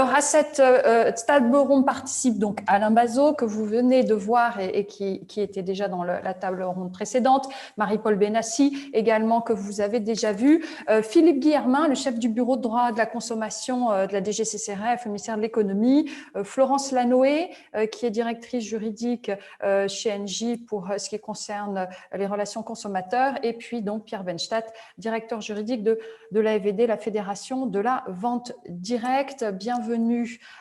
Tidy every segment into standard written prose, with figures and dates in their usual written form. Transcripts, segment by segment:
Alors à cette table ronde participe donc Alain Bazot, que vous venez de voir et qui était déjà dans la table ronde précédente, Marie-Paul Benassi également, que vous avez déjà vu, Philippe Guillermin, le chef du bureau de droit de la consommation de la DGCCRF, au ministère de l'économie, Florence Lanoé, qui est directrice juridique chez Engie pour ce qui concerne les relations consommateurs, et puis donc Pierre Benstadt, directeur juridique de l'AFVD, la Fédération de la vente directe. Bienvenue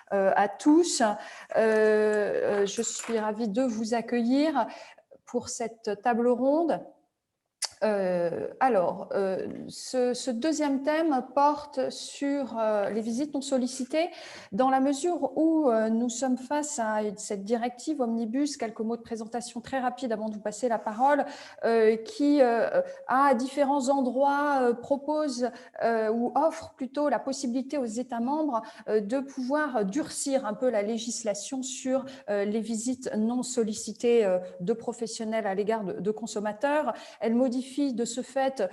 à tous. Je suis ravie de vous accueillir pour cette table ronde. Ce deuxième thème porte sur les visites non sollicitées, dans la mesure où nous sommes face à cette directive Omnibus. Quelques mots de présentation très rapide avant de vous passer la parole, qui à différents endroits propose ou offre plutôt la possibilité aux États membres de pouvoir durcir un peu la législation sur les visites non sollicitées de professionnels à l'égard de consommateurs. Elle modifie de ce fait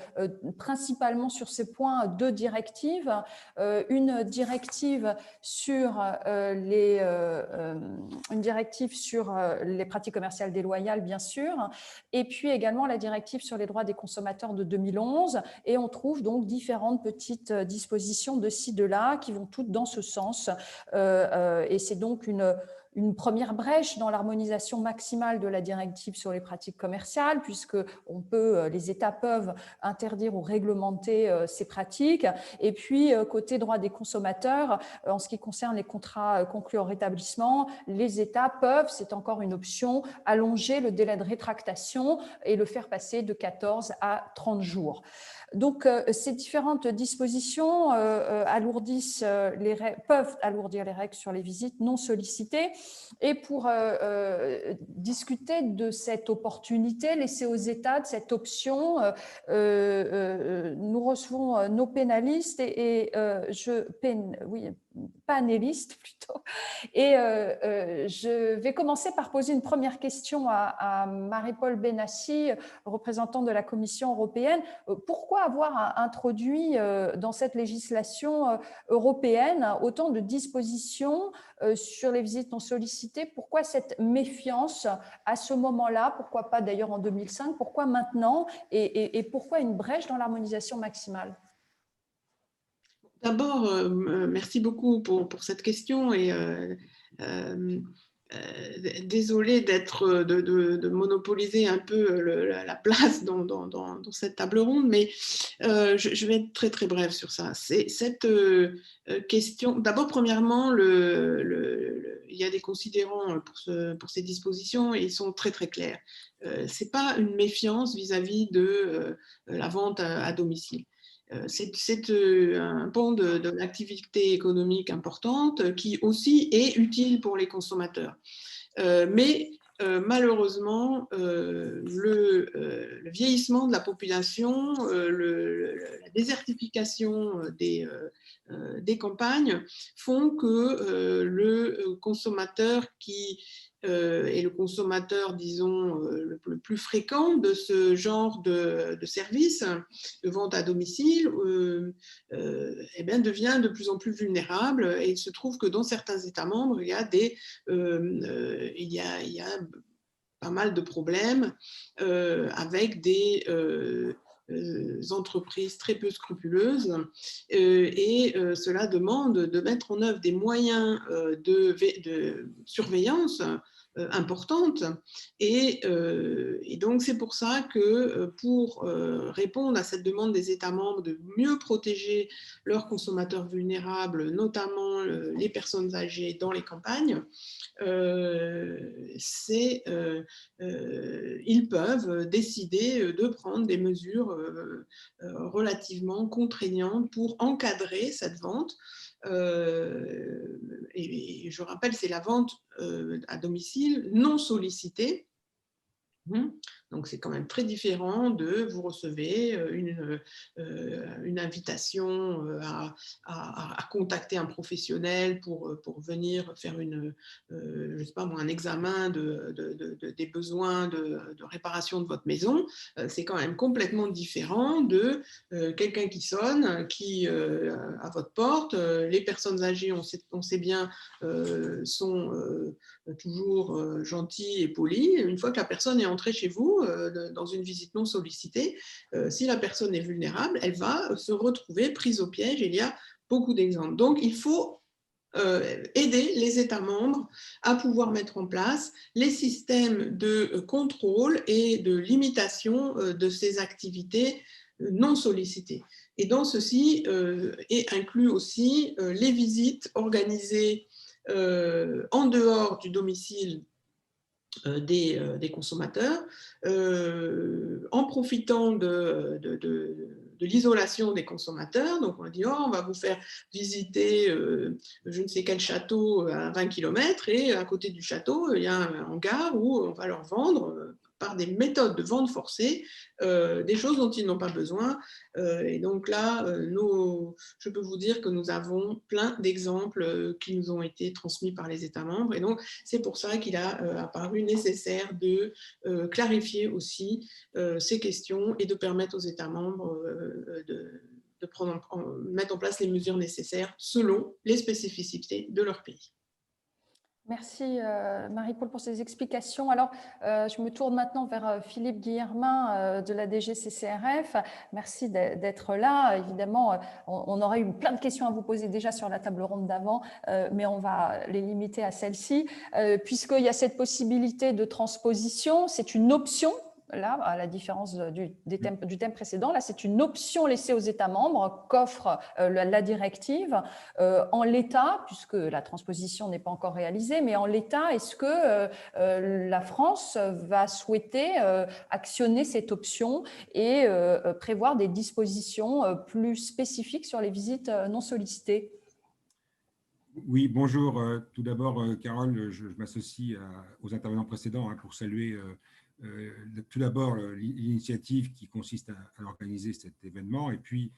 principalement sur ces points deux directives. Une directive sur les pratiques commerciales déloyales, bien sûr, et puis également la directive sur les droits des consommateurs de 2011. Et on trouve donc différentes petites dispositions de ci, de là, qui vont toutes dans ce sens. Et c'est donc une première brèche dans l'harmonisation maximale de la directive sur les pratiques commerciales, puisque les États peuvent interdire ou réglementer ces pratiques. Et puis, côté droit des consommateurs, en ce qui concerne les contrats conclus en rétablissement, les États peuvent, c'est encore une option, allonger le délai de rétractation et le faire passer de 14 à 30 jours. Donc, ces différentes dispositions peuvent alourdir les règles sur les visites non sollicitées. Et pour discuter de cette opportunité laissée aux États, de cette option, nous recevons nos pénalistes panélistes plutôt. Et je vais commencer par poser une première question à Marie-Paul Benassi, représentante de la Commission européenne. Pourquoi avoir introduit dans cette législation européenne autant de dispositions sur les visites non sollicitées? Pourquoi cette méfiance à ce moment-là? Pourquoi pas d'ailleurs en 2005? Pourquoi maintenant? Et pourquoi une brèche dans l'harmonisation maximale? D'abord, merci beaucoup pour cette question et désolée de monopoliser un peu la place dans cette table ronde, mais je vais être très très brève sur ça. Cette question, d'abord, premièrement, il y a des considérants pour ces dispositions et ils sont très très clairs. C'est pas une méfiance vis-à-vis de la vente à domicile. C'est un pan de l'activité économique importante qui aussi est utile pour les consommateurs. Mais malheureusement, le vieillissement de la population, la désertification des campagnes font que le consommateur qui est le consommateur, disons, le plus fréquent de ce genre de service de vente à domicile, devient de plus en plus vulnérable. Et il se trouve que dans certains États membres, il y a pas mal de problèmes avec des entreprises très peu scrupuleuses et cela demande de mettre en œuvre des moyens de surveillance importante et donc c'est pour ça que pour répondre à cette demande des États membres de mieux protéger leurs consommateurs vulnérables, notamment les personnes âgées dans les campagnes, ils peuvent décider de prendre des mesures relativement contraignantes pour encadrer cette vente. Et je rappelle, c'est la vente à domicile non sollicitée. Donc Donc, c'est quand même très différent de vous recevez une invitation à contacter un professionnel pour venir faire je sais pas moi, un examen des besoins de réparation de votre maison. C'est quand même complètement différent de quelqu'un qui sonne, qui à votre porte. Les personnes âgées, on sait bien, sont toujours gentilles et polies. Une fois que la personne est entrée chez vous, dans une visite non sollicitée, si la personne est vulnérable, elle va se retrouver prise au piège. Il y a beaucoup d'exemples. Donc, il faut aider les États membres à pouvoir mettre en place les systèmes de contrôle et de limitation de ces activités non sollicitées. Et dans ceci est inclus aussi les visites organisées en dehors du domicile des consommateurs, en profitant de l'isolation des consommateurs. Donc, on dit, oh, on va vous faire visiter je ne sais quel château à 20 km, et à côté du château, il y a un hangar où on va leur vendre, par des méthodes de vente forcée, des choses dont ils n'ont pas besoin. Et donc là, je peux vous dire que nous avons plein d'exemples qui nous ont été transmis par les États membres. Et donc, c'est pour ça qu'il a apparu nécessaire de clarifier aussi ces questions et de permettre aux États membres de mettre en place les mesures nécessaires selon les spécificités de leur pays. Merci Marie-Paule pour ces explications. Alors, je me tourne maintenant vers Philippe Guillermin de la DGCCRF. Merci d'être là. Évidemment, on aurait eu plein de questions à vous poser déjà sur la table ronde d'avant, mais on va les limiter à celle-ci. Puisqu'il y a cette possibilité de transposition, c'est une option. Là, à la différence du thème précédent, là, c'est une option laissée aux États membres qu'offre la directive. En l'état, puisque la transposition n'est pas encore réalisée, mais en l'état, est-ce que la France va souhaiter actionner cette option et prévoir des dispositions plus spécifiques sur les visites non sollicitées? Oui, bonjour. Tout d'abord, Carole, je m'associe aux intervenants précédents pour saluer tout d'abord l'initiative qui consiste à organiser cet événement, et puis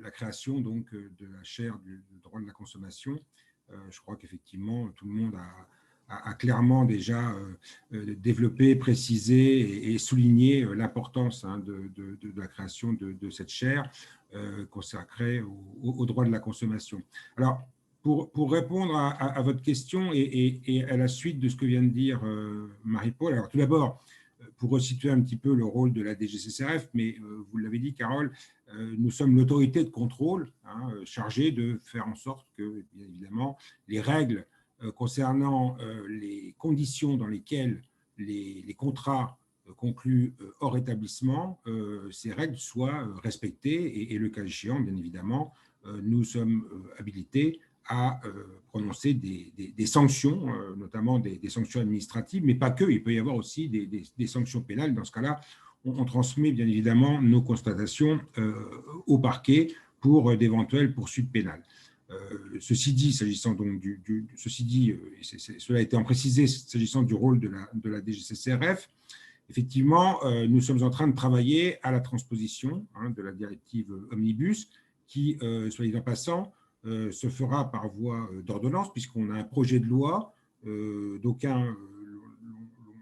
la création donc de la chaire du droit de la consommation. Je crois qu'effectivement, tout le monde a clairement déjà développé, précisé et souligné l'importance de la création de cette chaire consacrée au droit de la consommation. Alors, pour répondre à votre question et à la suite de ce que vient de dire Marie-Paule, alors tout d'abord, pour resituer un petit peu le rôle de la DGCCRF, mais vous l'avez dit, Carole, nous sommes l'autorité de contrôle chargée de faire en sorte que, bien évidemment, les règles concernant les conditions dans lesquelles les contrats conclus hors établissement, ces règles soient respectées et le cas échéant, bien évidemment, nous sommes habilités à prononcer des sanctions, notamment des sanctions administratives, mais pas que, il peut y avoir aussi des sanctions pénales. Dans ce cas-là, on transmet bien évidemment nos constatations au parquet pour d'éventuelles poursuites pénales. Ceci dit, s'agissant donc cela a été en précisé s'agissant du rôle de la DGCCRF, effectivement, nous sommes en train de travailler à la transposition de la directive Omnibus qui, soit dit en passant, se fera par voie d'ordonnance, puisqu'on a un projet de loi, d'aucuns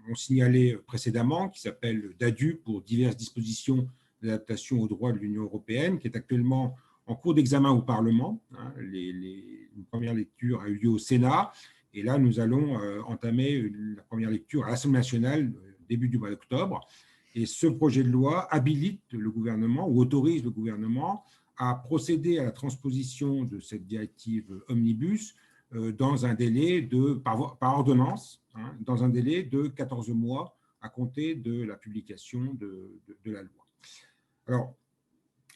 l'ont signalé précédemment, qui s'appelle DADU pour diverses dispositions d'adaptation au droit de l'Union européenne, qui est actuellement en cours d'examen au Parlement. Une première lecture a eu lieu au Sénat, et là, nous allons entamer la première lecture à l'Assemblée nationale début du mois d'octobre. Et ce projet de loi habilite le gouvernement ou autorise le gouvernement à procéder à la transposition de cette directive Omnibus dans un délai par ordonnance, dans un délai de 14 mois à compter de la publication de la loi. Alors,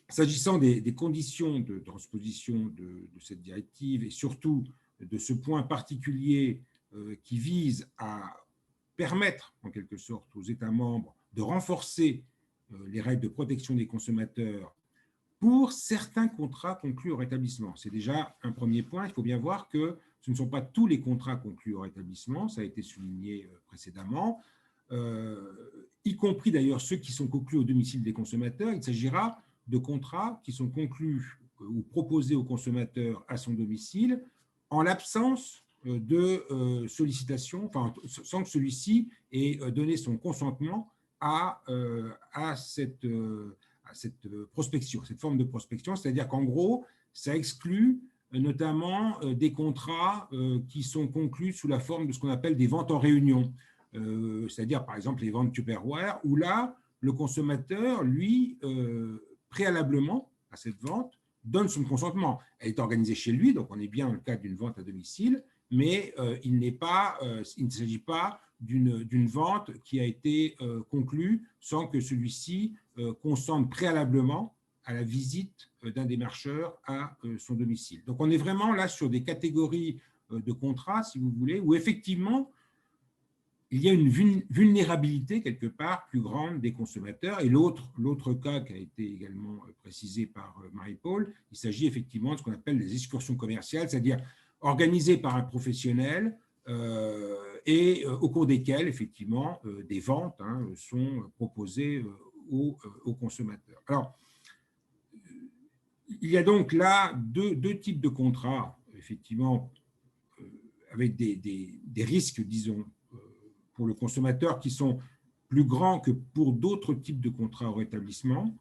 s'agissant des conditions de transposition de cette directive et surtout de ce point particulier qui vise à permettre en quelque sorte aux États membres de renforcer les règles de protection des consommateurs pour certains contrats conclus hors établissement. C'est déjà un premier point. Il faut bien voir que ce ne sont pas tous les contrats conclus hors établissement, ça a été souligné précédemment. y compris d'ailleurs ceux qui sont conclus au domicile des consommateurs. Il s'agira de contrats qui sont conclus ou proposés au consommateur à son domicile en l'absence de sollicitation, enfin, sans que celui-ci ait donné son consentement à cette prospection, cette forme de prospection. C'est-à-dire qu'en gros, ça exclut notamment des contrats qui sont conclus sous la forme de ce qu'on appelle des ventes en réunion, c'est-à-dire par exemple les ventes Tupperware, où là, le consommateur, lui, préalablement à cette vente, donne son consentement. Elle est organisée chez lui, donc on est bien dans le cadre d'une vente à domicile, mais il ne s'agit pas d'une vente qui a été conclue sans que celui-ci consente préalablement à la visite d'un démarcheur à son domicile. Donc on est vraiment là sur des catégories de contrats, si vous voulez, où effectivement, il y a une vulnérabilité quelque part plus grande des consommateurs. Et l'autre cas qui a été également précisé par Marie-Paul, il s'agit effectivement de ce qu'on appelle les excursions commerciales, c'est-à-dire organisées par un professionnel et au cours desquelles, effectivement, des ventes sont proposées aux consommateurs. Alors, il y a donc là deux types de contrats, effectivement, avec des risques, disons, pour le consommateur qui sont plus grands que pour d'autres types de contrats au rétablissement.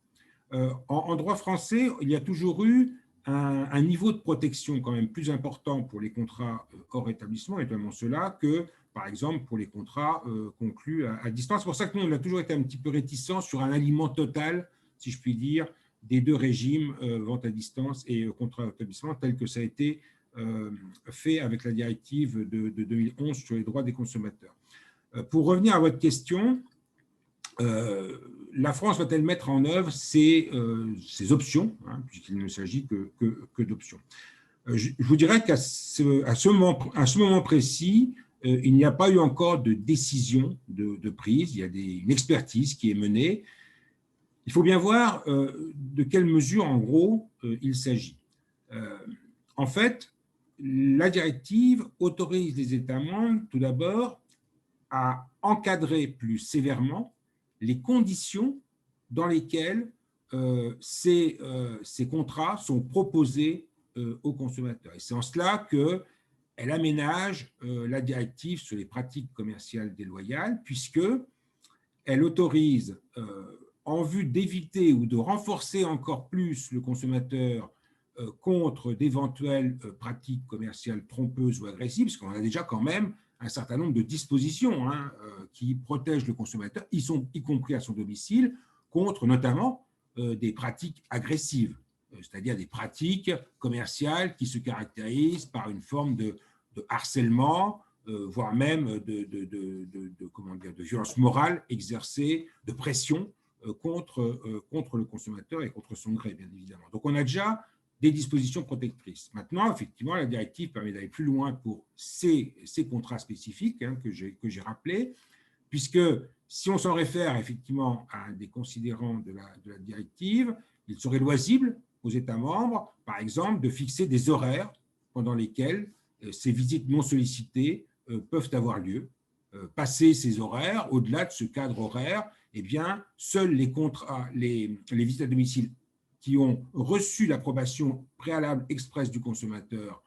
En droit français, il y a toujours eu un niveau de protection quand même plus important pour les contrats hors établissement, et notamment ceux-là, que par exemple pour les contrats conclus à distance. C'est pour ça que nous, on a toujours été un petit peu réticents sur un alignement total, si je puis dire, des deux régimes, vente à distance et contrat d'établissement, tel que ça a été fait avec la directive de 2011 sur les droits des consommateurs. Pour revenir à votre question, la France va-t-elle mettre en œuvre ces options, puisqu'il ne s'agit que d'options. Je vous dirais qu'à ce moment précis, il n'y a pas eu encore de décision de prise, il y a une expertise qui est menée. Il faut bien voir de quelle mesure, en gros, il s'agit. En fait, la directive autorise les États membres, tout d'abord, à encadrer plus sévèrement les conditions dans lesquelles ces contrats sont proposés aux consommateurs. Et c'est en cela qu'elle aménage la directive sur les pratiques commerciales déloyales, puisqu'elle autorise, en vue d'éviter ou de renforcer encore plus le consommateur contre d'éventuelles pratiques commerciales trompeuses ou agressives, parce qu'on a déjà quand même un certain nombre de dispositions qui protègent le consommateur, y compris à son domicile, contre notamment des pratiques agressives, c'est-à-dire des pratiques commerciales qui se caractérisent par une forme de harcèlement, voire même de violence morale exercée, de pression contre le consommateur et contre son gré, bien évidemment. Donc on a déjà des dispositions protectrices. Maintenant, effectivement, la directive permet d'aller plus loin pour ces contrats spécifiques que j'ai rappelés, puisque si on s'en réfère effectivement à un des considérants de la directive, il serait loisible aux États membres, par exemple, de fixer des horaires pendant lesquels ces visites non sollicitées peuvent avoir lieu. Passer ces horaires, au-delà de ce cadre horaire, eh bien, seuls les visites à domicile qui ont reçu l'approbation préalable expresse du consommateur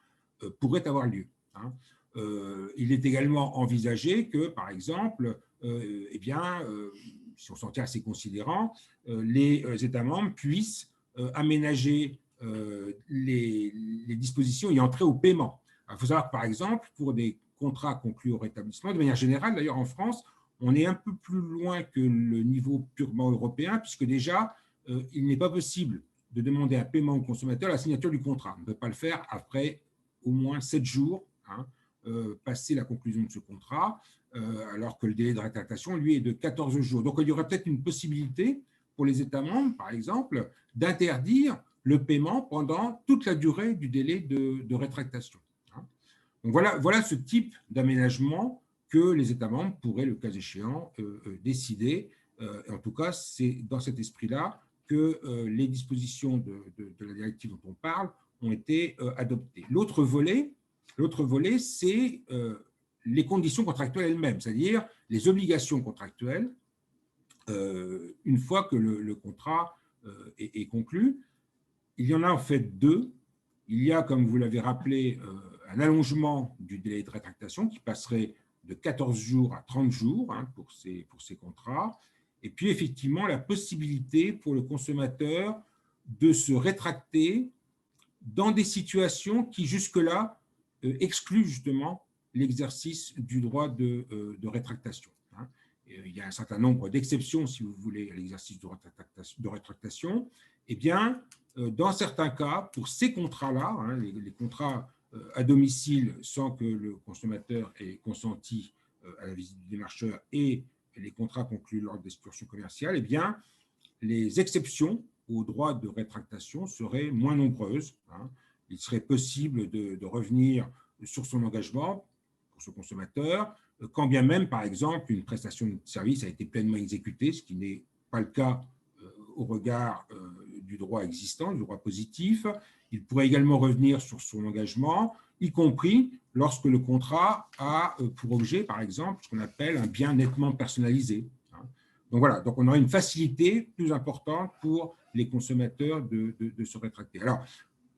pourraient avoir lieu. Il est également envisagé que, par exemple, si on s'en tient à ces considérants, les États membres puissent aménager les dispositions et entrer au paiement. Il faut savoir que, par exemple, pour des contrats conclus au rétablissement, de manière générale, d'ailleurs en France, on est un peu plus loin que le niveau purement européen, puisque déjà, il n'est pas possible de demander un paiement au consommateur à la signature du contrat. On ne peut pas le faire après au moins 7 jours, passé la conclusion de ce contrat, alors que le délai de rétractation, lui, est de 14 jours. Donc, il y aurait peut-être une possibilité pour les États membres, par exemple, d'interdire le paiement pendant toute la durée du délai de rétractation. Donc, voilà ce type d'aménagement que les États membres pourraient, le cas échéant, décider. En tout cas, c'est dans cet esprit-là que les dispositions de la directive dont on parle ont été adoptées. L'autre volet, c'est les conditions contractuelles elles-mêmes, c'est-à-dire les obligations contractuelles, une fois que le contrat est conclu. Il y en a en fait deux. Il y a, comme vous l'avez rappelé, un allongement du délai de rétractation qui passerait de 14 jours à 30 jours pour ces contrats. Et puis, effectivement, la possibilité pour le consommateur de se rétracter dans des situations qui, jusque-là, excluent justement l'exercice du droit de rétractation. Il y a un certain nombre d'exceptions, si vous voulez, à l'exercice de rétractation. Eh bien, dans certains cas, pour ces contrats-là, les contrats à domicile sans que le consommateur ait consenti à la visite du démarcheur et les contrats conclus lors d'excursions commerciales, eh bien, les exceptions au droit de rétractation seraient moins nombreuses. Il serait possible de revenir sur son engagement pour ce consommateur, quand bien même, par exemple, une prestation de service a été pleinement exécutée, ce qui n'est pas le cas au regard du droit existant, du droit positif. Il pourrait également revenir sur son engagement, y compris lorsque le contrat a pour objet, par exemple, ce qu'on appelle un bien nettement personnalisé. Donc voilà, donc on aurait une facilité plus importante pour les consommateurs de se rétracter. Alors,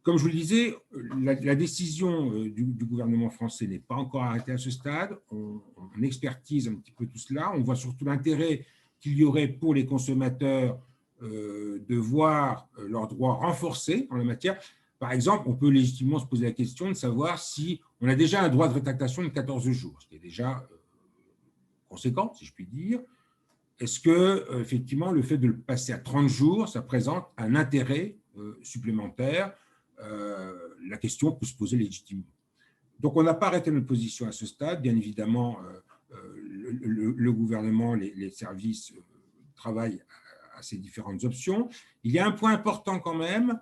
comme je vous le disais, la décision du gouvernement français n'est pas encore arrêtée à ce stade. On expertise un petit peu tout cela. On voit surtout l'intérêt qu'il y aurait pour les consommateurs de voir leurs droits renforcés en la matière. Par exemple, on peut légitimement se poser la question de savoir si on a déjà un droit de rétractation de 14 jours, ce qui est déjà conséquent, si je puis dire. Est-ce que, effectivement, le fait de le passer à 30 jours, ça présente un intérêt supplémentaire? La question peut se poser légitimement. Donc, on n'a pas arrêté notre position à ce stade. Bien évidemment, le gouvernement, les services travaillent à ces différentes options. Il y a un point important quand même.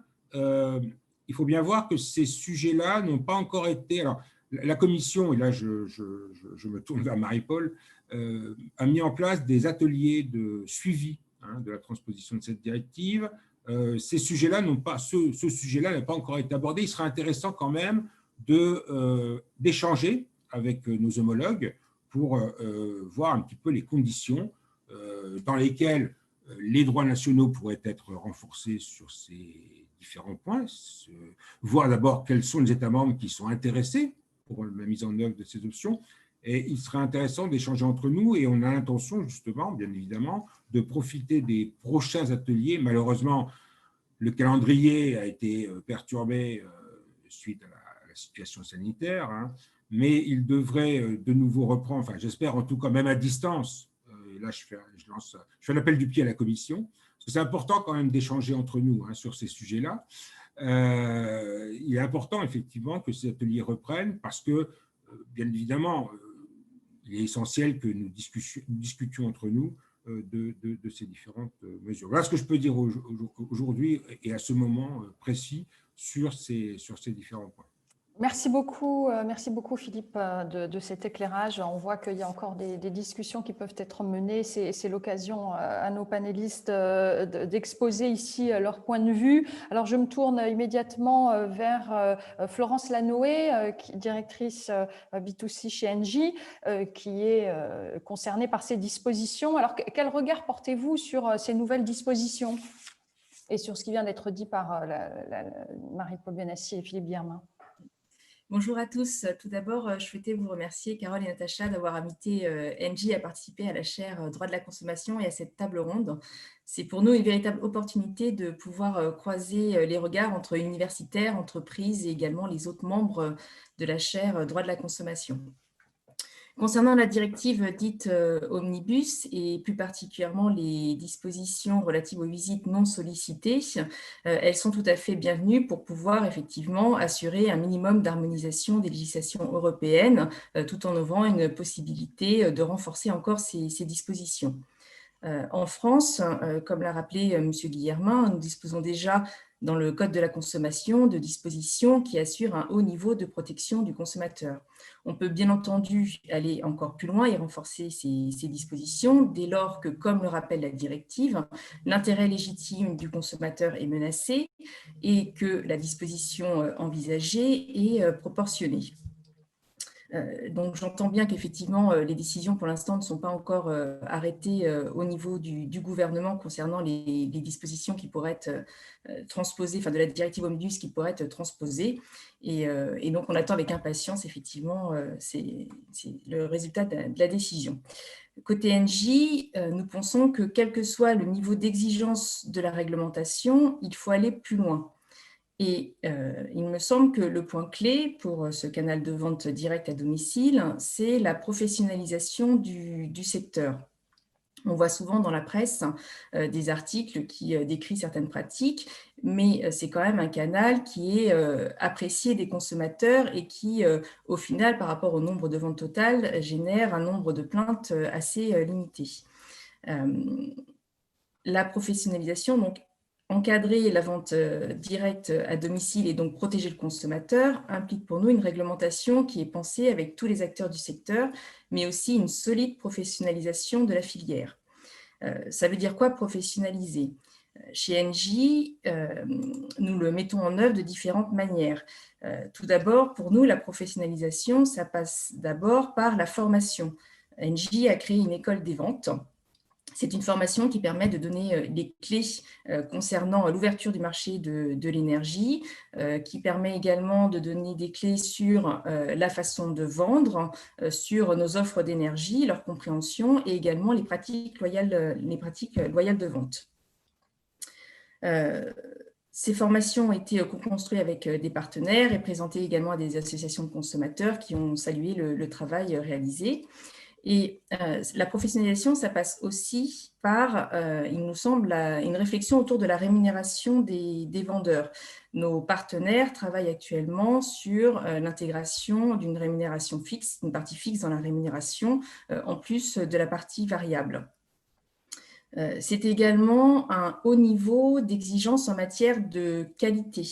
Il faut bien voir que ces sujets-là n'ont pas encore été… Alors, la Commission, et là je me tourne vers Marie-Paul, a mis en place des ateliers de suivi de la transposition de cette directive. Ces sujets-là n'ont pas, ce sujet-là n'a pas encore été abordé. Il serait intéressant quand même d'échanger avec nos homologues pour voir un petit peu les conditions dans lesquelles les droits nationaux pourraient être renforcés sur ces différents points, voir d'abord quels sont les États membres qui sont intéressés pour la mise en œuvre de ces options. Et il serait intéressant d'échanger entre nous et on a l'intention justement, bien évidemment, de profiter des prochains ateliers. Malheureusement, le calendrier a été perturbé suite à la situation sanitaire, mais il devrait de nouveau reprendre, enfin j'espère en tout cas même à distance. Et là, je fais un appel du pied à la Commission, parce que c'est important quand même d'échanger entre nous sur ces sujets-là. Il est important effectivement que ces ateliers reprennent parce que, bien évidemment, il est essentiel que nous discutions entre nous de ces différentes mesures. Voilà ce que je peux dire aujourd'hui et à ce moment précis sur ces différents points. Merci beaucoup Philippe de cet éclairage. On voit qu'il y a encore des discussions qui peuvent être menées. C'est l'occasion à nos panélistes d'exposer ici leur point de vue. Alors je me tourne immédiatement vers Florence Lanoé, directrice B2C chez Engie, qui est concernée par ces dispositions. Alors quel regard portez-vous sur ces nouvelles dispositions et sur ce qui vient d'être dit par Marie-Paul Benassi et Philippe Guillermin? Bonjour à tous. Tout d'abord, je souhaitais vous remercier, Carole et Natacha, d'avoir invité Engie à participer à la chaire droit de la consommation et à cette table ronde. C'est pour nous une véritable opportunité de pouvoir croiser les regards entre universitaires, entreprises et également les autres membres de la chaire droit de la consommation. Concernant la directive dite Omnibus et plus particulièrement les dispositions relatives aux visites non sollicitées, elles sont tout à fait bienvenues pour pouvoir effectivement assurer un minimum d'harmonisation des législations européennes tout en ouvrant une possibilité de renforcer encore ces dispositions. En France, comme l'a rappelé M. Guillermin, nous disposons déjà dans le Code de la consommation de dispositions qui assurent un haut niveau de protection du consommateur. On peut bien entendu aller encore plus loin et renforcer ces dispositions dès lors que, comme le rappelle la directive, l'intérêt légitime du consommateur est menacé et que la disposition envisagée est proportionnée. Donc, j'entends bien qu'effectivement, les décisions pour l'instant ne sont pas encore arrêtées au niveau du gouvernement concernant les dispositions qui pourraient être transposées, enfin de la directive Omnibus qui pourrait être transposée. Et donc, on attend avec impatience, effectivement, c'est le résultat de la décision. Côté ENGIE, nous pensons que quel que soit le niveau d'exigence de la réglementation, il faut aller plus loin. Et il me semble que le point clé pour ce canal de vente direct à domicile, c'est la professionnalisation du secteur. On voit souvent dans la presse des articles qui décrivent certaines pratiques, mais c'est quand même un canal qui est apprécié des consommateurs et qui, au final, par rapport au nombre de ventes totales, génère un nombre de plaintes assez limité. La professionnalisation, donc encadrer la vente directe à domicile et donc protéger le consommateur, implique pour nous une réglementation qui est pensée avec tous les acteurs du secteur, mais aussi une solide professionnalisation de la filière. Ça veut dire quoi professionnaliser? Chez Engie, nous le mettons en œuvre de différentes manières. Tout d'abord, pour nous, la professionnalisation, ça passe d'abord par la formation. Engie a créé une école des ventes. C'est une formation qui permet de donner les clés concernant l'ouverture du marché de l'énergie, qui permet également de donner des clés sur la façon de vendre, sur nos offres d'énergie, leur compréhension et également les pratiques loyales de vente. Ces formations ont été co-construites avec des partenaires et présentées également à des associations de consommateurs qui ont salué le travail réalisé. Et la professionnalisation, ça passe aussi par, il nous semble, une réflexion autour de la rémunération des vendeurs. Nos partenaires travaillent actuellement sur l'intégration d'une rémunération fixe, une partie fixe dans la rémunération, en plus de la partie variable. C'est également un haut niveau d'exigence en matière de qualité.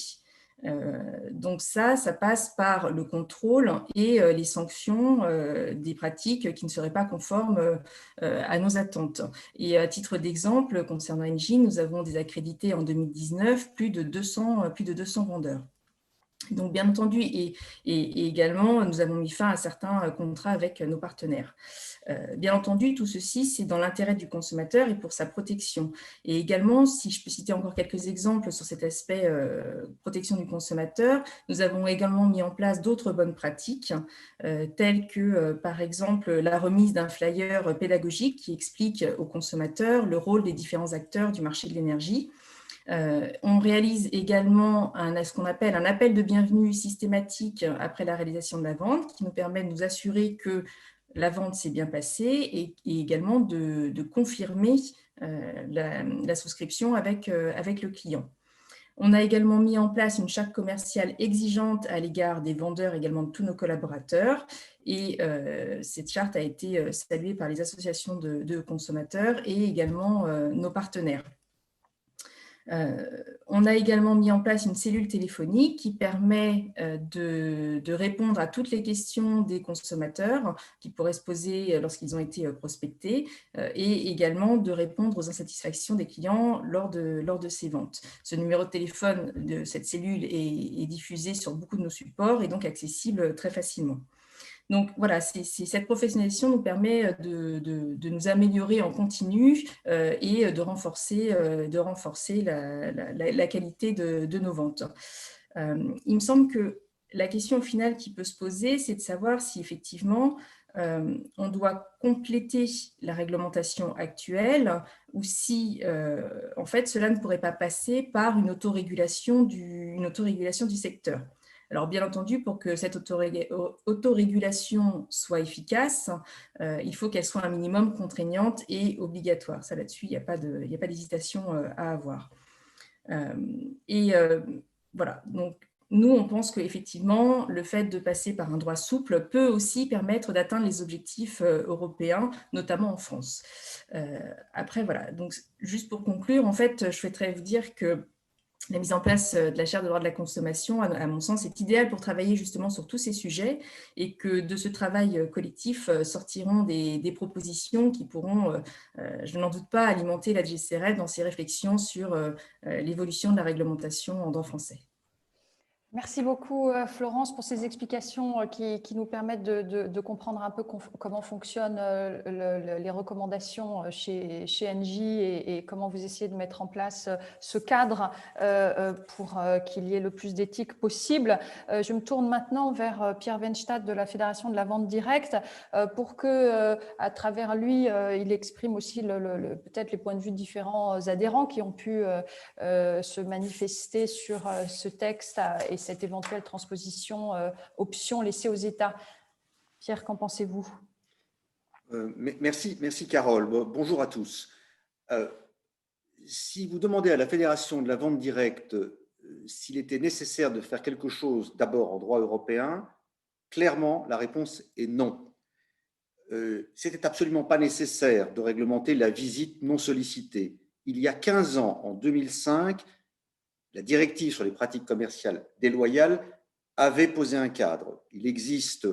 Donc ça passe par le contrôle et les sanctions des pratiques qui ne seraient pas conformes à nos attentes. Et à titre d'exemple, concernant Engie, nous avons désaccrédité en 2019 plus de 200 vendeurs. Donc, bien entendu, et également, nous avons mis fin à certains contrats avec nos partenaires. Bien entendu, tout ceci, c'est dans l'intérêt du consommateur et pour sa protection. Et également, si je peux citer encore quelques exemples sur cet aspect protection du consommateur, nous avons également mis en place d'autres bonnes pratiques, telles que, par exemple, la remise d'un flyer pédagogique qui explique aux consommateurs le rôle des différents acteurs du marché de l'énergie. On réalise également ce qu'on appelle un appel de bienvenue systématique après la réalisation de la vente, qui nous permet de nous assurer que la vente s'est bien passée et également de confirmer la souscription avec le client. On a également mis en place une charte commerciale exigeante à l'égard des vendeurs, également de tous nos collaborateurs. Et cette charte a été saluée par les associations de consommateurs et également nos partenaires. On a également mis en place une cellule téléphonique qui permet de répondre à toutes les questions des consommateurs qui pourraient se poser lorsqu'ils ont été prospectés et également de répondre aux insatisfactions des clients lors de ces ventes. Ce numéro de téléphone de cette cellule est diffusé sur beaucoup de nos supports et donc accessible très facilement. Donc voilà, cette professionnalisation nous permet de nous améliorer en continu et de renforcer la qualité de nos ventes. Il me semble que la question finale qui peut se poser, c'est de savoir si effectivement on doit compléter la réglementation actuelle ou si en fait cela ne pourrait pas passer par une autorégulation du secteur. Alors, bien entendu, pour que cette autorégulation soit efficace, il faut qu'elle soit un minimum contraignante et obligatoire. Ça, là-dessus, il n'y a pas d'hésitation à avoir. Voilà, donc nous, on pense qu'effectivement, le fait de passer par un droit souple peut aussi permettre d'atteindre les objectifs européens, notamment en France. Après, voilà, donc juste pour conclure, en fait, je souhaiterais vous dire que la mise en place de la charte de droit de la consommation, à mon sens, est idéale pour travailler justement sur tous ces sujets et que de ce travail collectif sortiront des propositions qui pourront, je n'en doute pas, alimenter la DGCCRF dans ses réflexions sur l'évolution de la réglementation en droit français. Merci beaucoup Florence pour ces explications qui nous permettent de comprendre un peu comment fonctionnent les recommandations chez Engie et comment vous essayez de mettre en place ce cadre pour qu'il y ait le plus d'éthique possible. Je me tourne maintenant vers Pierre Wenstadt de la Fédération de la vente directe pour que, à travers lui, il exprime aussi peut-être les points de vue de différents adhérents qui ont pu se manifester sur ce texte et cette éventuelle transposition option laissée aux États. Pierre, qu'en pensez-vous? Merci Carole. Bonjour à tous. Si vous demandez à la Fédération de la vente directe s'il était nécessaire de faire quelque chose d'abord en droit européen, clairement la réponse est non. C'était absolument pas nécessaire de réglementer la visite non sollicitée. Il y a 15 ans, en 2005, la directive sur les pratiques commerciales déloyales avait posé un cadre. Il existe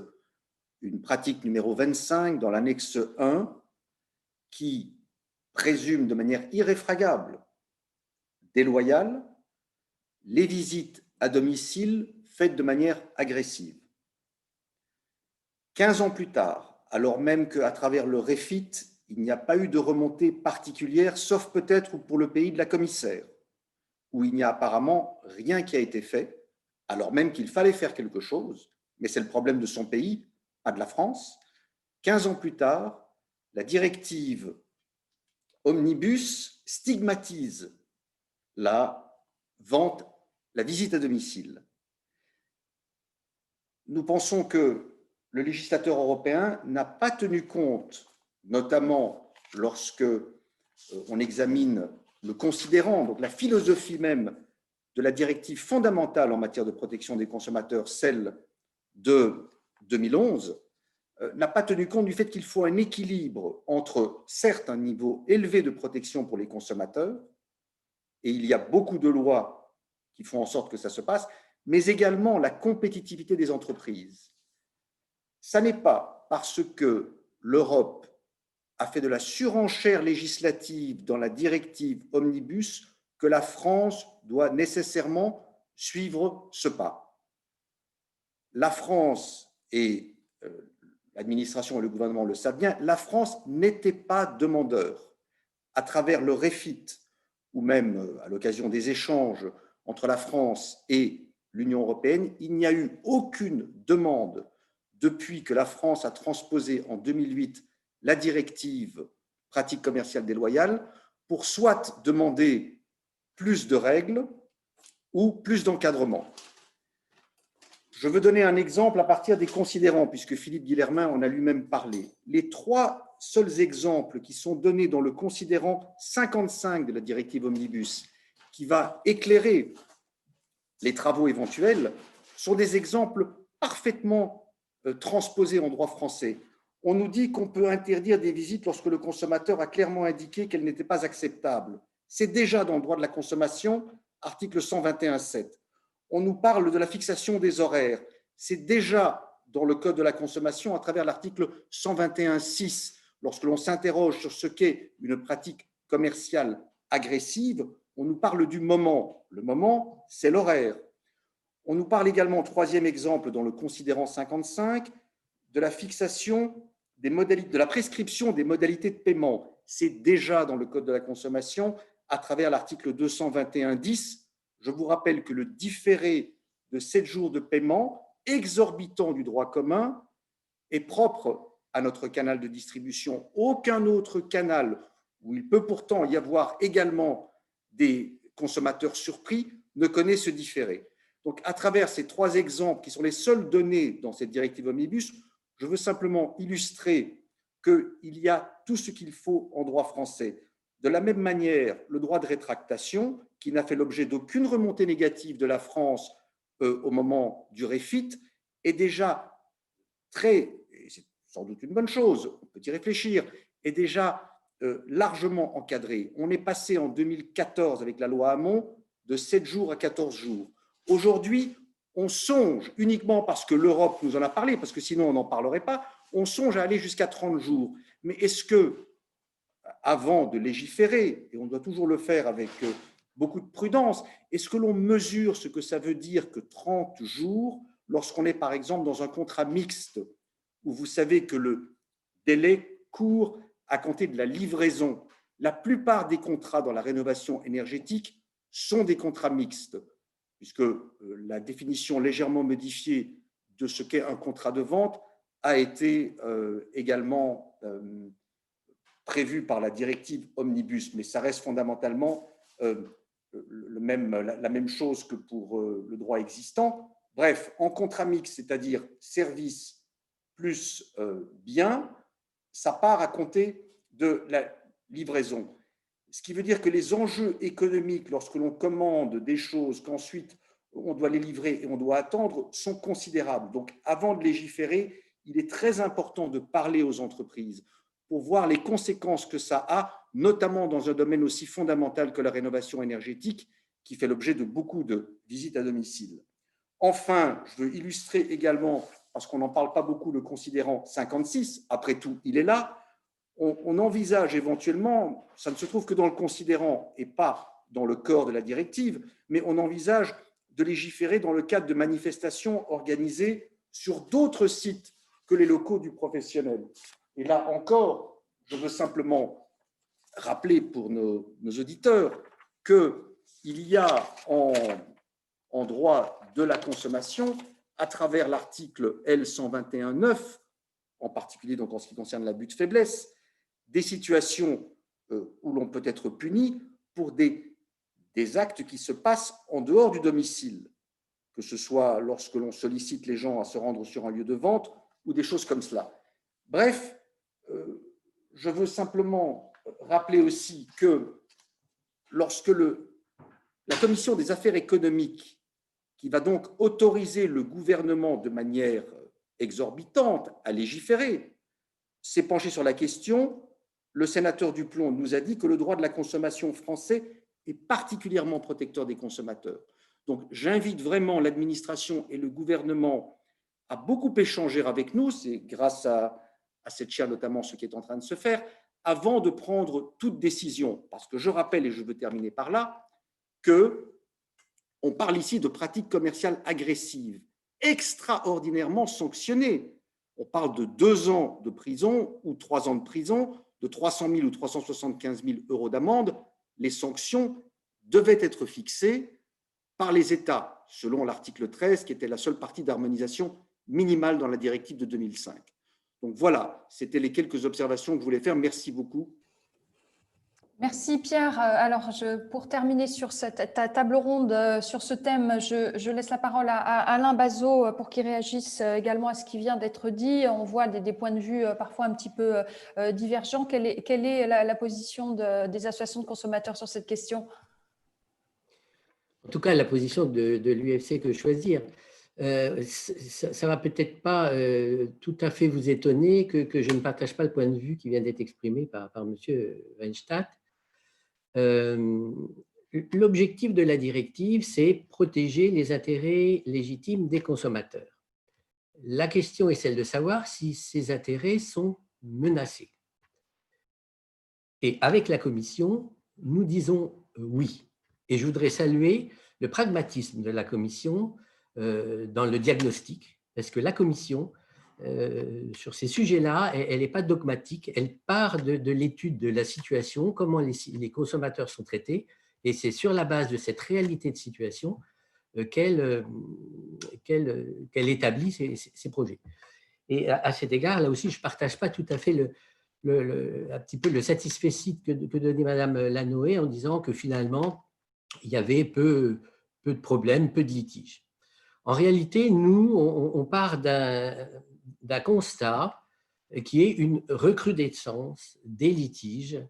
une pratique numéro 25 dans l'annexe 1 qui présume de manière irréfragable déloyale les visites à domicile faites de manière agressive. 15 ans plus tard, alors même qu'à travers le REFIT, il n'y a pas eu de remontée particulière, sauf peut-être pour le pays de la commissaire, où il n'y a apparemment rien qui a été fait, alors même qu'il fallait faire quelque chose, mais c'est le problème de son pays, pas de la France. 15 ans plus tard, la directive Omnibus stigmatise la vente, la visite à domicile. Nous pensons que le législateur européen n'a pas tenu compte, notamment lorsque on examine le considérant, donc la philosophie même de la directive fondamentale en matière de protection des consommateurs, celle de 2011, n'a pas tenu compte du fait qu'il faut un équilibre entre, certes, un niveau élevé de protection pour les consommateurs, et il y a beaucoup de lois qui font en sorte que ça se passe, mais également la compétitivité des entreprises. Ça n'est pas parce que l'Europe a fait de la surenchère législative dans la directive Omnibus que la France doit nécessairement suivre ce pas. La France, et l'administration et le gouvernement le savent bien, la France n'était pas demandeur. À travers le REFIT, ou même à l'occasion des échanges entre la France et l'Union européenne, il n'y a eu aucune demande depuis que la France a transposé en 2008 la directive pratique commerciale déloyale pour soit demander plus de règles ou plus d'encadrement. Je veux donner un exemple à partir des considérants, puisque Philippe Guillermin en a lui-même parlé. Les 3 seuls exemples qui sont donnés dans le considérant 55 de la directive Omnibus, qui va éclairer les travaux éventuels, sont des exemples parfaitement transposés en droit français. On nous dit qu'on peut interdire des visites lorsque le consommateur a clairement indiqué qu'elles n'étaient pas acceptables. C'est déjà dans le droit de la consommation, article 121.7. On nous parle de la fixation des horaires. C'est déjà dans le Code de la consommation à travers l'article 121.6. Lorsque l'on s'interroge sur ce qu'est une pratique commerciale agressive, on nous parle du moment. Le moment, c'est l'horaire. On nous parle également, 3e exemple dans le considérant 55, de la fixation des modalités, de la prescription des modalités de paiement. C'est déjà dans le Code de la consommation à travers l'article 221.10. Je vous rappelle que le différé de 7 jours de paiement, exorbitant du droit commun, est propre à notre canal de distribution. Aucun autre canal où il peut pourtant y avoir également des consommateurs surpris ne connaît ce différé. Donc, à travers ces 3 exemples qui sont les seuls donnés dans cette directive Omnibus, je veux simplement illustrer qu'il y a tout ce qu'il faut en droit français. De la même manière, le droit de rétractation, qui n'a fait l'objet d'aucune remontée négative de la France au moment du REFIT, est déjà très, et c'est sans doute une bonne chose, on peut y réfléchir, est déjà largement encadré. On est passé en 2014 avec la loi Hamon de 7 jours à 14 jours. Aujourd'hui, on songe, uniquement parce que l'Europe nous en a parlé, parce que sinon on n'en parlerait pas, on songe à aller jusqu'à 30 jours. Mais est-ce que, avant de légiférer, et on doit toujours le faire avec beaucoup de prudence. Est-ce que l'on mesure ce que ça veut dire que 30 jours, lorsqu'on est par exemple dans un contrat mixte, où vous savez que le délai court à compter de la livraison? La plupart des contrats dans la rénovation énergétique sont des contrats mixtes, puisque la définition légèrement modifiée de ce qu'est un contrat de vente a été également prévue par la directive Omnibus, mais ça reste fondamentalement la même chose que pour le droit existant. Bref, en contrat mixte, c'est-à-dire service plus bien, ça part à compter de la livraison. Ce qui veut dire que les enjeux économiques, lorsque l'on commande des choses, qu'ensuite on doit les livrer et on doit attendre, sont considérables. Donc, avant de légiférer, il est très important de parler aux entreprises pour voir les conséquences que ça a, notamment dans un domaine aussi fondamental que la rénovation énergétique, qui fait l'objet de beaucoup de visites à domicile. Enfin, je veux illustrer également, parce qu'on n'en parle pas beaucoup, le considérant 56, après tout, il est là. On envisage éventuellement, ça ne se trouve que dans le considérant et pas dans le corps de la directive, mais on envisage de légiférer dans le cadre de manifestations organisées sur d'autres sites que les locaux du professionnel. Et là encore, je veux simplement rappeler pour nos auditeurs qu'il y a en droit de la consommation, à travers l'article L121.9, en particulier donc en ce qui concerne l'abus de faiblesse, des situations où l'on peut être puni pour des actes qui se passent en dehors du domicile, que ce soit lorsque l'on sollicite les gens à se rendre sur un lieu de vente ou des choses comme cela. Bref, je veux simplement rappeler aussi que lorsque la Commission des affaires économiques, qui va donc autoriser le gouvernement de manière exorbitante à légiférer, s'est penchée sur la question, le sénateur Duplon nous a dit que le droit de la consommation français est particulièrement protecteur des consommateurs. Donc, j'invite vraiment l'administration et le gouvernement à beaucoup échanger avec nous, c'est grâce à cette chaire notamment ce qui est en train de se faire, avant de prendre toute décision. Parce que je rappelle, et je veux terminer par là, qu'on parle ici de pratiques commerciales agressives, extraordinairement sanctionnées. On parle de 2 ans de prison ou 3 ans de prison, de 300 000 ou 375 000 euros d'amende. Les sanctions devaient être fixées par les États, selon l'article 13, qui était la seule partie d'harmonisation minimale dans la directive de 2005. Donc voilà, c'était les quelques observations que je voulais faire. Merci beaucoup. Merci Pierre. Alors, pour terminer sur ta table ronde sur ce thème, je laisse la parole à Alain Bazot pour qu'il réagisse également à ce qui vient d'être dit. On voit des points de vue parfois un petit peu divergents. Quelle est la position des associations de consommateurs sur cette question? En tout cas, la position de l'UFC Que Choisir. Ça ne va peut-être pas tout à fait vous étonner que je ne partage pas le point de vue qui vient d'être exprimé par M. Weinstadt. L'objectif de la directive, c'est protéger les intérêts légitimes des consommateurs. La question est celle de savoir si ces intérêts sont menacés. Et avec la Commission, nous disons oui. Et je voudrais saluer le pragmatisme de la Commission dans le diagnostic, parce que la Commission, sur ces sujets-là, elle n'est pas dogmatique, elle part de l'étude de la situation, comment les consommateurs sont traités, et c'est sur la base de cette réalité de situation qu'elle établit ses projets. Et à cet égard, là aussi, je ne partage pas tout à fait un petit peu le satisfecit que donnait Madame Lanoé en disant que finalement, il y avait peu de problèmes, peu de litiges. En réalité, nous, on part d'un constat qui est une recrudescence des litiges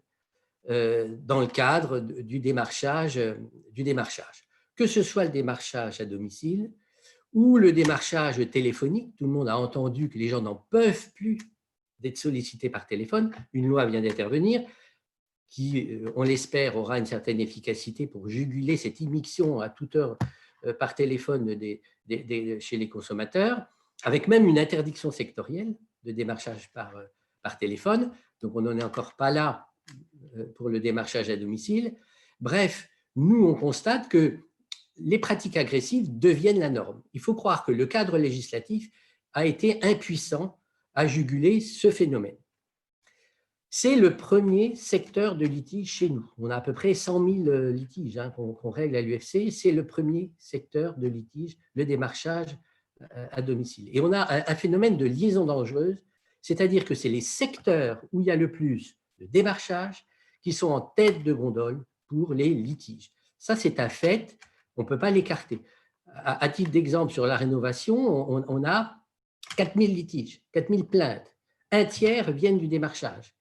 dans le cadre du démarchage. Que ce soit le démarchage à domicile ou le démarchage téléphonique, tout le monde a entendu que les gens n'en peuvent plus d'être sollicités par téléphone. Une loi vient d'intervenir qui, on l'espère, aura une efficacité pour juguler cette immixtion à toute heure par téléphone chez les consommateurs, avec même une interdiction sectorielle de démarchage par téléphone. Donc, on n'en est encore pas là pour le démarchage à domicile. Bref, nous, on constate que les pratiques agressives deviennent la norme. Il faut croire que le cadre législatif a été impuissant à juguler ce phénomène. C'est le premier secteur de litige chez nous. On a à peu près 100 000 litiges qu'on règle à l'UFC. C'est le premier secteur de litige, le démarchage à domicile. Et on a un phénomène de liaison dangereuse, c'est-à-dire que c'est les secteurs où il y a le plus de démarchage qui sont en tête de gondole pour les litiges. Ça, c'est un fait, on ne peut pas l'écarter. À titre d'exemple, sur la rénovation, on a 4 000 litiges, 4 000 plaintes. Un tiers viennent du démarchage.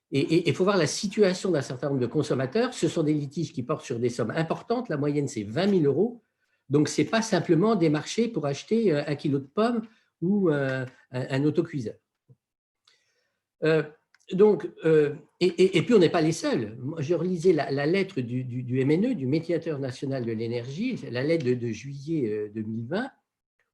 Et il faut voir la situation d'un certain nombre de consommateurs. Ce sont des litiges qui portent sur des sommes importantes. La moyenne, c'est 20 000 €. Donc, ce n'est pas simplement démarcher pour acheter 1 kilo de pommes ou un autocuiseur. Et puis, on n'est pas les seuls. Je relisais la lettre du MNE, du Médiateur national de l'énergie, la lettre de juillet 2020,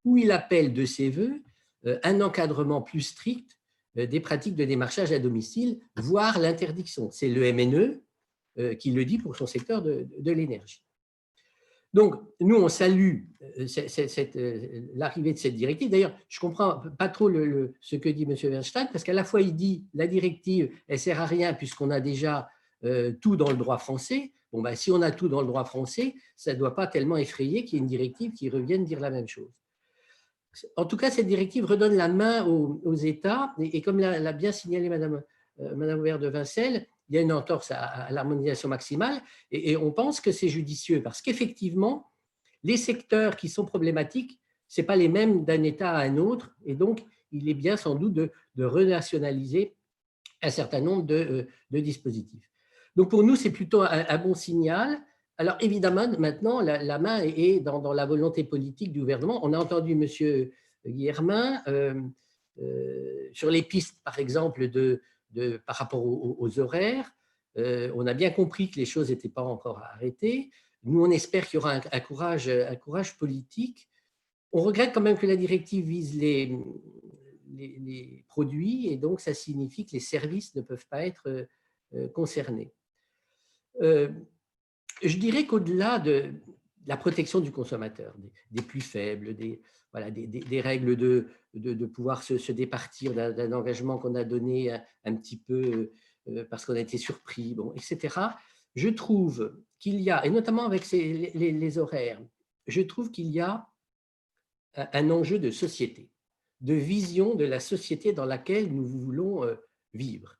où il appelle de ses voeux un encadrement plus strict des pratiques de démarchage à domicile, voire l'interdiction. C'est le MNE qui le dit pour son secteur de l'énergie. Donc, nous, on salue l'arrivée de cette directive. D'ailleurs, je ne comprends pas trop ce que dit M. Weinstein, parce qu'à la fois, il dit la directive, elle ne sert à rien puisqu'on a déjà tout dans le droit français. Bon, ben, si on a tout dans le droit français, ça ne doit pas tellement effrayer qu'il y ait une directive qui revienne dire la même chose. En tout cas, cette directive redonne la main aux États, et comme l'a bien signalé Madame Aubert de Vincel, il y a une entorse à l'harmonisation maximale, et on pense que c'est judicieux, parce qu'effectivement, les secteurs qui sont problématiques, ce n'est pas les mêmes d'un État à un autre, et donc il est bien sans doute de renationaliser un certain nombre de dispositifs. Donc pour nous, c'est plutôt un bon signal. Alors évidemment, maintenant, la main est dans la volonté politique du gouvernement. On a entendu M. Guillermin sur les pistes, par exemple, par rapport aux horaires. On a bien compris que les choses n'étaient pas encore arrêtées. Nous, on espère qu'il y aura un courage politique. On regrette quand même que la directive vise les produits, et donc ça signifie que les services ne peuvent pas être concernés. Je dirais qu'au-delà de la protection du consommateur, des plus faibles, des règles de pouvoir se départir d'un engagement qu'on a donné un petit peu parce qu'on a été surpris, bon, etc., je trouve qu'il y a, et notamment avec les horaires, je trouve qu'il y a un enjeu de société, de vision de la société dans laquelle nous voulons vivre.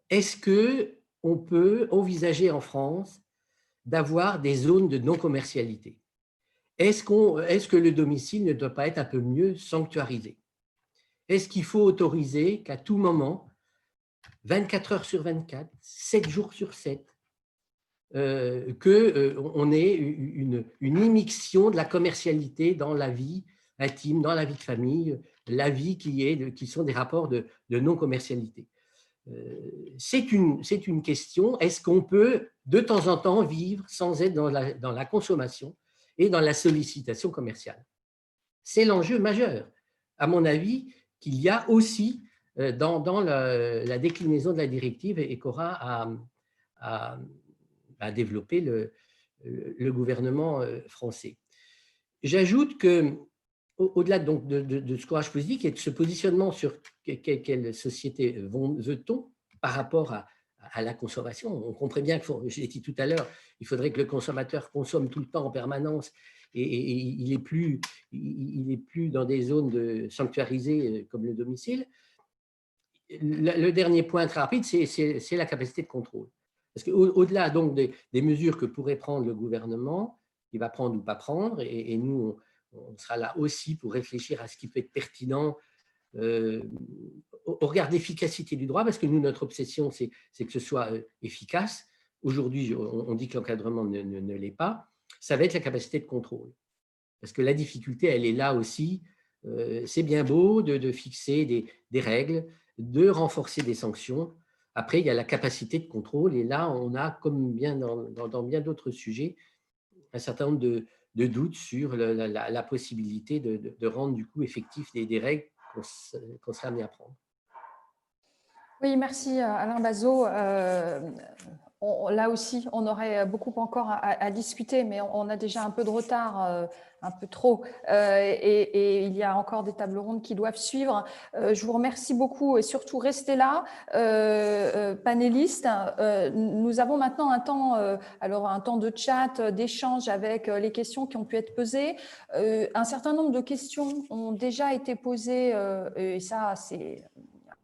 Est-ce qu'on peut envisager en France d'avoir des zones de non-commercialité? Est-ce que le domicile ne doit pas être un peu mieux sanctuarisé? Est-ce qu'il faut autoriser qu'à tout moment, 24 heures sur 24, 7 jours sur 7, qu'on ait une immixtion de la commercialité dans la vie intime, dans la vie de famille, la vie qui sont des rapports de non-commercialité? C'est une question. Est-ce qu'on peut de temps en temps vivre sans être dans la consommation et dans la sollicitation commerciale? C'est l'enjeu majeur, à mon avis, qu'il y a aussi dans la déclinaison de la directive et qu'aura à développer le gouvernement français. J'ajoute que au-delà donc de ce courage politique et de ce positionnement sur quelle société veut-on par rapport à la consommation, on comprend bien que, je l'ai dit tout à l'heure, il faudrait que le consommateur consomme tout le temps en permanence et il n'est plus dans des zones sanctuarisées comme le domicile. Le dernier point très rapide, c'est la capacité de contrôle. Parce qu'au-delà donc des mesures que pourrait prendre le gouvernement, il va prendre ou pas prendre, et nous, on sera là aussi pour réfléchir à ce qui peut être pertinent au regard d'efficacité du droit, parce que nous, notre obsession, c'est que ce soit efficace. Aujourd'hui, on dit que l'encadrement ne l'est pas. Ça va être la capacité de contrôle. Parce que la difficulté, elle est là aussi. C'est bien beau de fixer des règles, de renforcer des sanctions. Après, il y a la capacité de contrôle. Et là, on a, comme bien dans bien d'autres sujets, un certain nombre de doutes sur la possibilité de rendre du coup effectif des règles qu'on serait amené à prendre. Oui, merci Alain Bazot. Là aussi, on aurait beaucoup encore à discuter, mais on a déjà un peu de retard, un peu trop, et il y a encore des tables rondes qui doivent suivre. Je vous remercie beaucoup et surtout restez là, panélistes. Nous avons maintenant un temps de chat, d'échange avec les questions qui ont pu être posées. Un certain nombre de questions ont déjà été posées, et ça, c'est...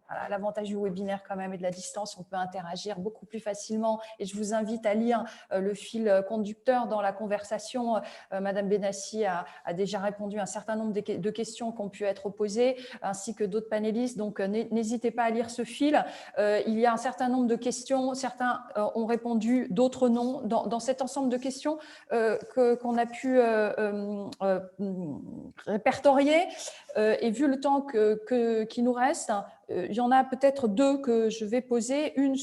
Voilà, l'avantage du webinaire quand même et de la distance, on peut interagir beaucoup plus facilement et je vous invite à lire le fil conducteur dans la conversation. Madame Benassi a déjà répondu à un certain nombre de questions qui ont pu être posées ainsi que d'autres panélistes, donc n'hésitez pas à lire ce fil. Il y a un certain nombre de questions, certains ont répondu, d'autres non. Dans cet ensemble de questions qu'on a pu répertorier et vu le temps qui nous reste, il y en a peut-être deux que je vais poser, une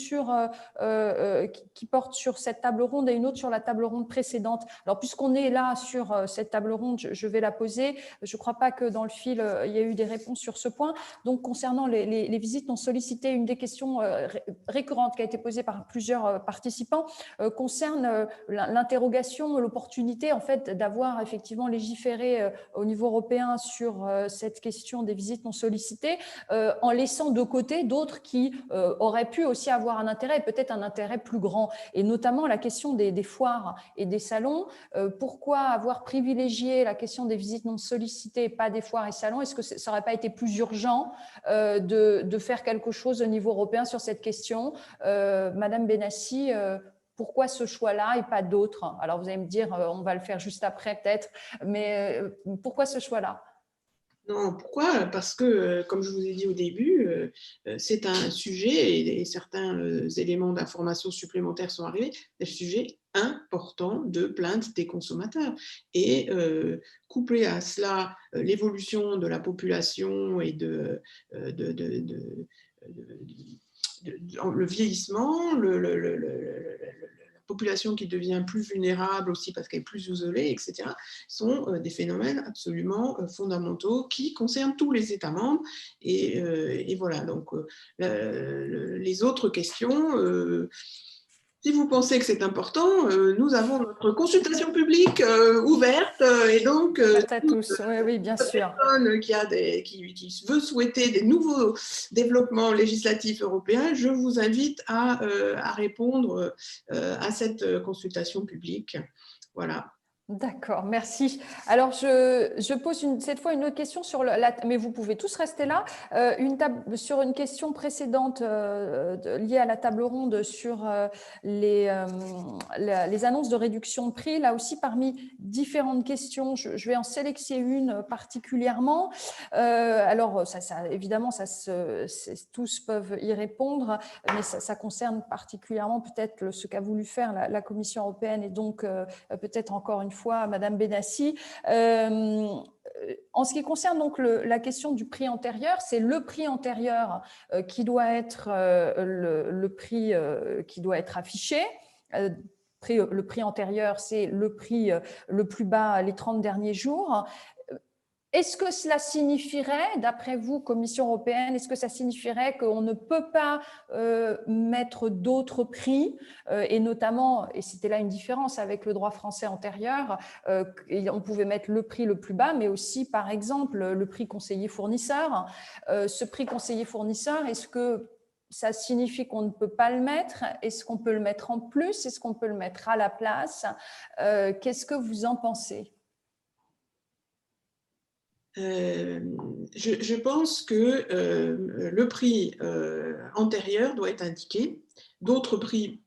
qui porte sur cette table ronde et une autre sur la table ronde précédente. Alors, puisqu'on est là sur cette table ronde, je vais la poser. Je ne crois pas que dans le fil, il y a eu des réponses sur ce point. Donc, concernant les visites non sollicitées, une des questions récurrentes qui a été posée par plusieurs participants concerne l'interrogation, l'opportunité en fait, d'avoir effectivement légiféré au niveau européen sur cette question des visites non sollicitées, en laissant de côté d'autres qui auraient pu aussi avoir un intérêt, peut-être un intérêt plus grand, et notamment la question des foires et des salons. Pourquoi avoir privilégié la question des visites non sollicitées et pas des foires et salons? Est-ce que ça n'aurait pas été plus urgent de faire quelque chose au niveau européen sur cette question? Madame Benassi, pourquoi ce choix-là et pas d'autres? Alors vous allez me dire, on va le faire juste après peut-être, mais pourquoi ce choix-là? Non, pourquoi? Parce que, comme je vous ai dit au début, c'est un sujet, et certains éléments d'information supplémentaires sont arrivés, des sujets importants de plainte des consommateurs. Et couplé à cela, l'évolution de la population et le vieillissement, population qui devient plus vulnérable aussi parce qu'elle est plus isolée, etc., sont des phénomènes absolument fondamentaux qui concernent tous les États membres. Et voilà, donc les autres questions, si vous pensez que c'est important, nous avons notre consultation publique ouverte, et donc à tous. Oui, bien sûr. personne qui veut souhaiter des nouveaux développements législatifs européens, je vous invite à répondre à cette consultation publique. Voilà. D'accord, merci. Alors, je pose cette fois une autre question sur mais vous pouvez tous rester là. Sur une question précédente liée à la table ronde sur les annonces de réduction de prix. Là aussi, parmi différentes questions, je vais en sélectionner une particulièrement. Alors, évidemment, tous peuvent y répondre, mais ça concerne particulièrement peut-être ce qu'a voulu faire la Commission européenne et donc peut-être encore une fois, Madame Benassi. En ce qui concerne donc la question du prix antérieur, c'est le prix antérieur qui doit être le prix qui doit être affiché. Le prix antérieur, c'est le prix le plus bas les 30 derniers jours. Est-ce que cela signifierait, d'après vous, Commission européenne, est-ce que ça signifierait qu'on ne peut pas mettre d'autres prix, et notamment, et c'était là une différence avec le droit français antérieur, on pouvait mettre le prix le plus bas, mais aussi, par exemple, le prix conseiller-fournisseur. Ce prix conseiller-fournisseur, est-ce que ça signifie qu'on ne peut pas le mettre? Est-ce qu'on peut le mettre en plus? Est-ce qu'on peut le mettre à la place? Qu'est-ce que vous en pensez? Je pense que le prix antérieur doit être indiqué. D'autres prix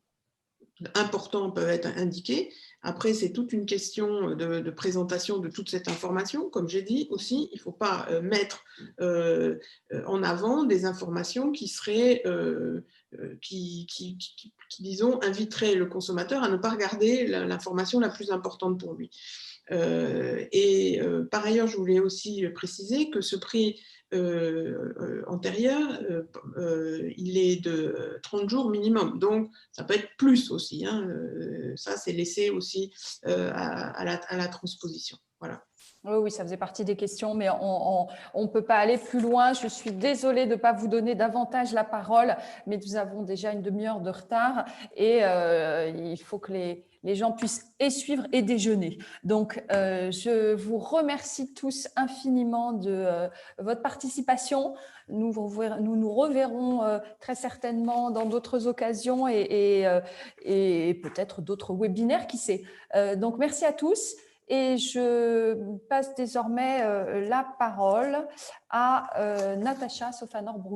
importants peuvent être indiqués. Après, c'est toute une question de présentation de toute cette information. Comme j'ai dit aussi, il ne faut pas mettre en avant des informations qui seraient, disons, inviteraient le consommateur à ne pas regarder l'information la plus importante pour lui. Par ailleurs, je voulais aussi préciser que ce prix antérieur, il est de 30 jours minimum, donc ça peut être plus aussi, hein. Ça c'est laissé aussi à la transposition. Voilà. Oui, ça faisait partie des questions, mais on ne peut pas aller plus loin. Je suis désolée de ne pas vous donner davantage la parole, mais nous avons déjà une demi-heure de retard et il faut que les gens puissent et suivre et déjeuner. Donc, je vous remercie tous infiniment de votre participation. Nous nous reverrons très certainement dans d'autres occasions et peut-être d'autres webinaires, qui sait. Donc, merci à tous. Et je passe désormais la parole à Natacha Sofanor-Brouillon.